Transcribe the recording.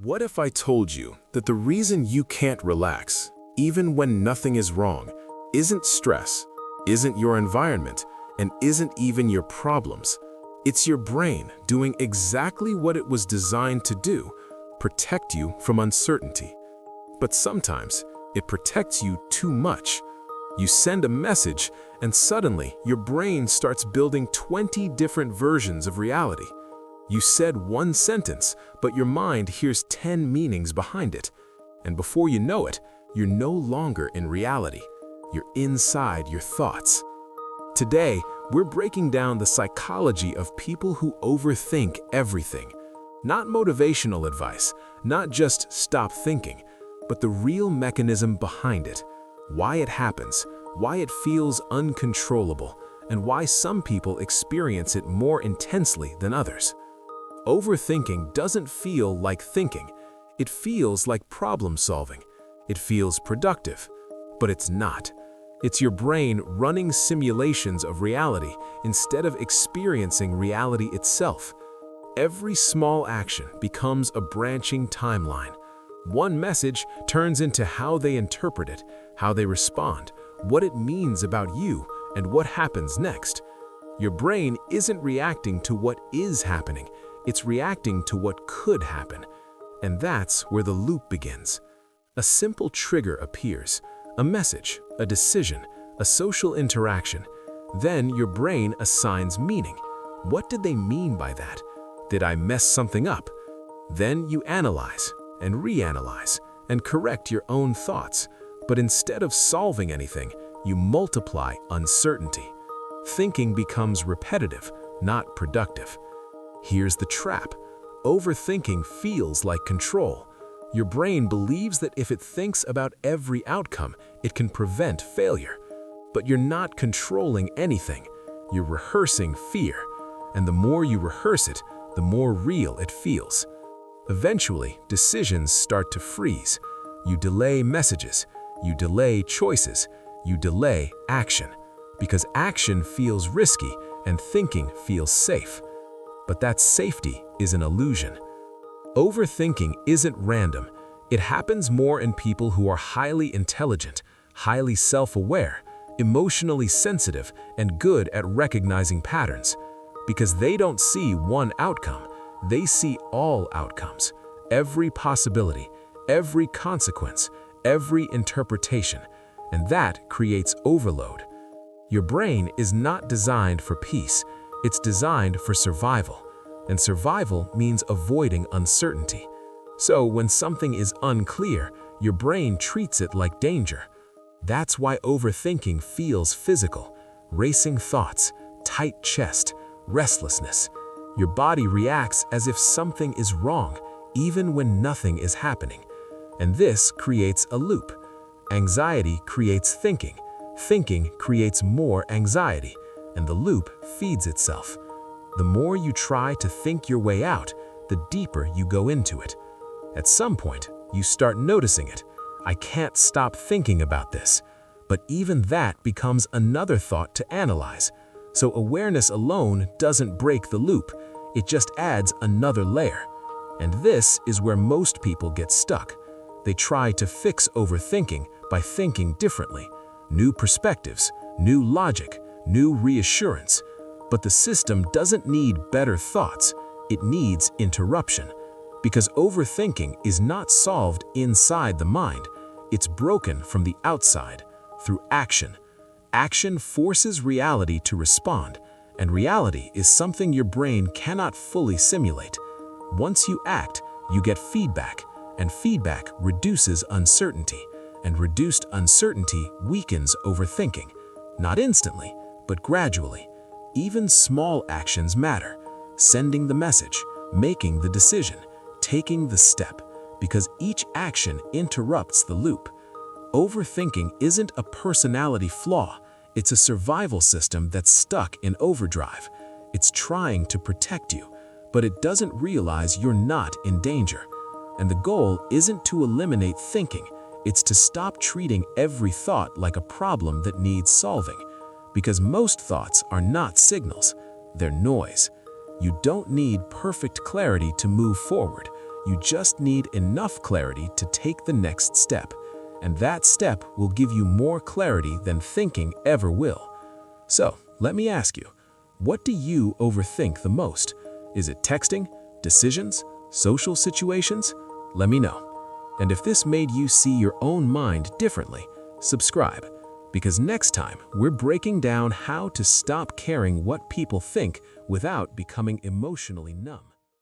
What if I told you that the reason you can't relax, even when nothing is wrong, isn't stress, isn't your environment, and isn't even your problems? It's your brain doing exactly what it was designed to do, protect you from uncertainty. But sometimes it protects you too much. You send a message, and suddenly your brain starts building 20 different versions of reality. You said one sentence, but your mind hears 10 meanings behind it. And before you know it, you're no longer in reality. You're inside your thoughts. Today, we're breaking down the psychology of people who overthink everything. Not motivational advice, not just stop thinking, but the real mechanism behind it. Why it happens, why it feels uncontrollable, and why some people experience it more intensely than others. Overthinking doesn't feel like thinking. It feels like problem solving. It feels productive, but it's not. It's your brain running simulations of reality instead of experiencing reality itself. Every small action becomes a branching timeline. One message turns into how they interpret it, how they respond, what it means about you, and what happens next. Your brain isn't reacting to what is happening. It's reacting to what could happen. And that's where the loop begins. A simple trigger appears, a message, a decision, a social interaction. Then your brain assigns meaning. What did they mean by that? Did I mess something up? Then you analyze and reanalyze and correct your own thoughts. But instead of solving anything, you multiply uncertainty. Thinking becomes repetitive, not productive. Here's the trap. Overthinking feels like control. Your brain believes that if it thinks about every outcome, it can prevent failure. But you're not controlling anything. You're rehearsing fear. And the more you rehearse it, the more real it feels. Eventually, decisions start to freeze. You delay messages. You delay choices. You delay action. Because action feels risky and thinking feels safe. But that safety is an illusion. Overthinking isn't random. It happens more in people who are highly intelligent, highly self-aware, emotionally sensitive, and good at recognizing patterns. Because they don't see one outcome, they see all outcomes, every possibility, every consequence, every interpretation, and that creates overload. Your brain is not designed for peace. It's designed for survival, and survival means avoiding uncertainty. So when something is unclear, your brain treats it like danger. That's why overthinking feels physical. Racing thoughts, tight chest, restlessness. Your body reacts as if something is wrong, even when nothing is happening. And this creates a loop. Anxiety creates thinking. Thinking creates more anxiety, and the loop feeds itself. The more you try to think your way out, the deeper you go into it. At some point, you start noticing it. I can't stop thinking about this. But even that becomes another thought to analyze. So awareness alone doesn't break the loop. It just adds another layer. And this is where most people get stuck. They try to fix overthinking by thinking differently. New perspectives, new logic, new reassurance. But the system doesn't need better thoughts, it needs interruption. Because overthinking is not solved inside the mind, it's broken from the outside, through action. Action forces reality to respond, and reality is something your brain cannot fully simulate. Once you act, you get feedback, and feedback reduces uncertainty, and reduced uncertainty weakens overthinking. Not instantly, but gradually. Even small actions matter. Sending the message, making the decision, taking the step, because each action interrupts the loop. Overthinking isn't a personality flaw. It's a survival system that's stuck in overdrive. It's trying to protect you, but it doesn't realize you're not in danger. And the goal isn't to eliminate thinking. It's to stop treating every thought like a problem that needs solving. Because most thoughts are not signals, they're noise. You don't need perfect clarity to move forward. You just need enough clarity to take the next step, and that step will give you more clarity than thinking ever will. So, let me ask you, what do you overthink the most? Is it texting, decisions, social situations? Let me know. And if this made you see your own mind differently, subscribe, because next time we're breaking down how to stop caring what people think without becoming emotionally numb.